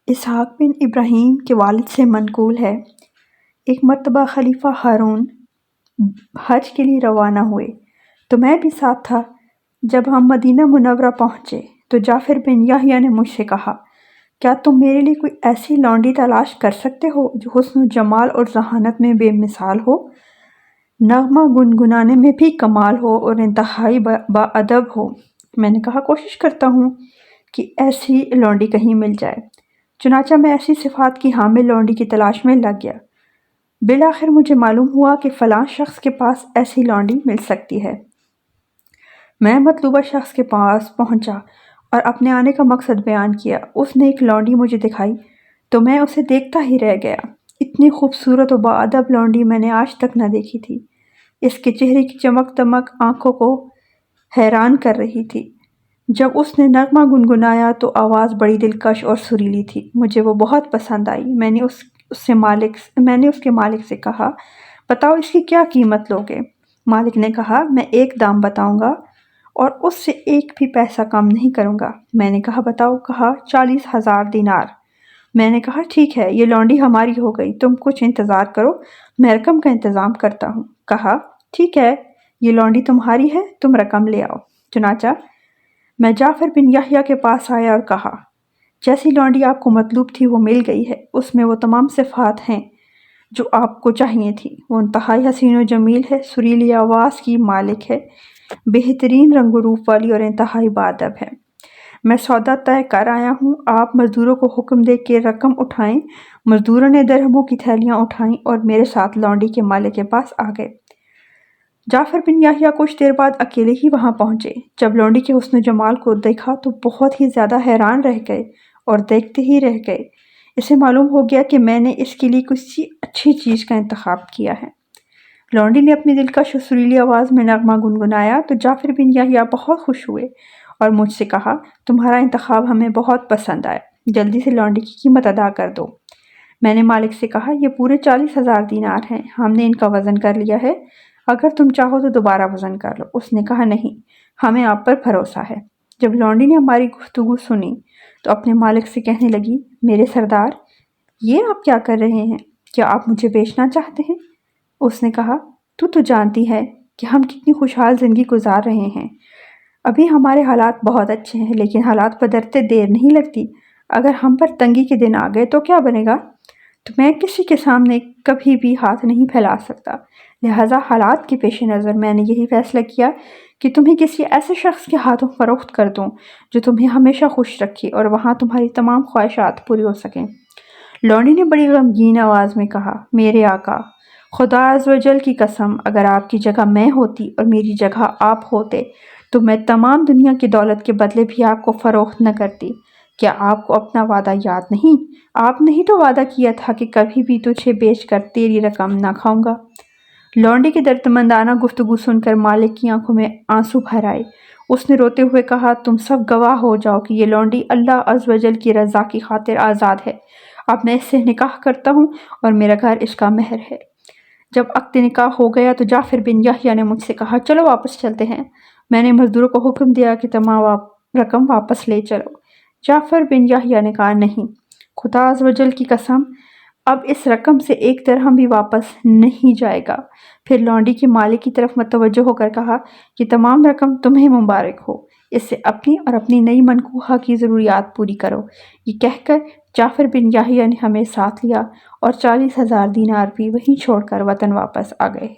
اسحاق بن ابراہیم کے والد سے منقول ہے، ایک مرتبہ خلیفہ ہارون حج کے لیے روانہ ہوئے تو میں بھی ساتھ تھا۔ جب ہم مدینہ منورہ پہنچے تو جعفر بن یحییٰ نے مجھ سے کہا، کیا تم میرے لیے کوئی ایسی لونڈی تلاش کر سکتے ہو جو حسن و جمال اور ذہانت میں بے مثال ہو، نغمہ گنگنانے میں بھی کمال ہو اور انتہائی باادب ہو؟ میں نے کہا، کوشش کرتا ہوں کہ ایسی لونڈی کہیں مل جائے۔ چنانچہ میں ایسی صفات کی حامل لونڈی کی تلاش میں لگ گیا۔ بالآخر مجھے معلوم ہوا کہ فلاں شخص کے پاس ایسی لونڈی مل سکتی ہے۔ میں مطلوبہ شخص کے پاس پہنچا اور اپنے آنے کا مقصد بیان کیا۔ اس نے ایک لونڈی مجھے دکھائی تو میں اسے دیکھتا ہی رہ گیا۔ اتنی خوبصورت و باادب لونڈی میں نے آج تک نہ دیکھی تھی۔ اس کے چہرے کی چمک دمک آنکھوں کو حیران کر رہی تھی۔ جب اس نے نغمہ گنگنایا تو آواز بڑی دلکش اور سریلی تھی۔ مجھے وہ بہت پسند آئی۔ میں نے اس کے مالک سے کہا، بتاؤ اس کی کیا قیمت لوگے؟ مالک نے کہا، میں 1 دام بتاؤں گا اور اس سے 1 بھی پیسہ کم نہیں کروں گا۔ میں نے کہا، بتاؤ؟ کہا، 40,000 دینار۔ میں نے کہا، ٹھیک ہے، یہ لونڈی ہماری ہو گئی، تم کچھ انتظار کرو، میں رقم کا انتظام کرتا ہوں۔ کہا، ٹھیک ہے، یہ لونڈی تمہاری ہے، تم رقم لے آؤ۔ چنانچہ میں جعفر بن یحییٰ کے پاس آیا اور کہا، جیسی لونڈی آپ کو مطلوب تھی وہ مل گئی ہے، اس میں وہ تمام صفات ہیں جو آپ کو چاہیے تھی۔ وہ انتہائی حسین و جمیل ہے، سریلی آواز کی مالک ہے، بہترین رنگ و روپ والی اور انتہائی باادب ہے۔ میں سودا طے کر آیا ہوں، آپ مزدوروں کو حکم دے کے رقم اٹھائیں۔ مزدوروں نے درہموں کی تھیلیاں اٹھائیں اور میرے ساتھ لونڈی کے مالک کے پاس آ گئے۔ جعفر بن یحییٰ کچھ دیر بعد اکیلے ہی وہاں پہنچے۔ جب لونڈی کے حسن و جمال کو دیکھا تو بہت ہی زیادہ حیران رہ گئے اور دیکھتے ہی رہ گئے۔ اسے معلوم ہو گیا کہ میں نے اس کے لیے کسی اچھی چیز کا انتخاب کیا ہے۔ لونڈی نے اپنی دلکش اور سریلی آواز میں نغمہ گنگنایا تو جعفر بن یحییٰ بہت خوش ہوئے اور مجھ سے کہا، تمہارا انتخاب ہمیں بہت پسند آیا، جلدی سے لونڈی کی قیمت ادا کر دو۔ میں نے مالک سے کہا، یہ پورے 40,000 دینار ہیں، ہم نے ان کا وزن کر لیا ہے، اگر تم چاہو تو دوبارہ وزن کر لو۔ اس نے کہا، نہیں، ہمیں آپ پر بھروسہ ہے۔ جب لونڈی نے ہماری گفتگو سنی تو اپنے مالک سے کہنے لگی، میرے سردار، یہ آپ کیا کر رہے ہیں؟ کیا آپ مجھے بیچنا چاہتے ہیں؟ اس نے کہا، تو جانتی ہے کہ ہم کتنی خوشحال زندگی گزار رہے ہیں۔ ابھی ہمارے حالات بہت اچھے ہیں، لیکن حالات بدلتے دیر نہیں لگتی۔ اگر ہم پر تنگی کے دن آ گئے تو کیا بنے گا؟ تو میں کسی کے سامنے کبھی بھی ہاتھ نہیں پھیلا سکتا۔ لہٰذا حالات کے پیش نظر میں نے یہی فیصلہ کیا کہ تمہیں کسی ایسے شخص کے ہاتھوں فروخت کر دوں جو تمہیں ہمیشہ خوش رکھے اور وہاں تمہاری تمام خواہشات پوری ہو سکیں۔ لونڈی نے بڑی غمگین آواز میں کہا، میرے آقا، خدا عز و جل کی قسم، اگر آپ کی جگہ میں ہوتی اور میری جگہ آپ ہوتے تو میں تمام دنیا کی دولت کے بدلے بھی آپ کو فروخت نہ کرتی۔ کیا آپ کو اپنا وعدہ یاد نہیں؟ آپ نے ہی تو وعدہ کیا تھا کہ کبھی بھی تجھے بیچ کر تیری رقم نہ کھاؤں گا۔ لونڈی کی دردمندانہ گفتگو سن کر مالک کی آنکھوں میں آنسو بھر آئے۔ اس نے روتے ہوئے کہا، تم سب گواہ ہو جاؤ کہ یہ لونڈی اللہ عز و جل کی رضا کی خاطر آزاد ہے۔ اب میں اس سے نکاح کرتا ہوں اور میرا گھر اس کا مہر ہے۔ جب عقد نکاح ہو گیا تو جعفر بن یحییٰ نے مجھ سے کہا، چلو واپس چلتے ہیں۔ میں نے مزدوروں کو حکم دیا کہ تمام رقم واپس لے چلو۔ جعفر بن یحییٰ نے کہا، نہیں، خدا عز و جل کی قسم، اب اس رقم سے 1 درہم بھی واپس نہیں جائے گا۔ پھر لونڈی کے مالک کی طرف متوجہ ہو کر کہا، یہ تمام رقم تمہیں مبارک ہو، اس سے اپنی اور اپنی نئی منکوحہ کی ضروریات پوری کرو۔ یہ کہہ کر جعفر بن یحییٰ نے ہمیں ساتھ لیا اور 40,000 دینار بھی وہیں چھوڑ کر وطن واپس آ گئے۔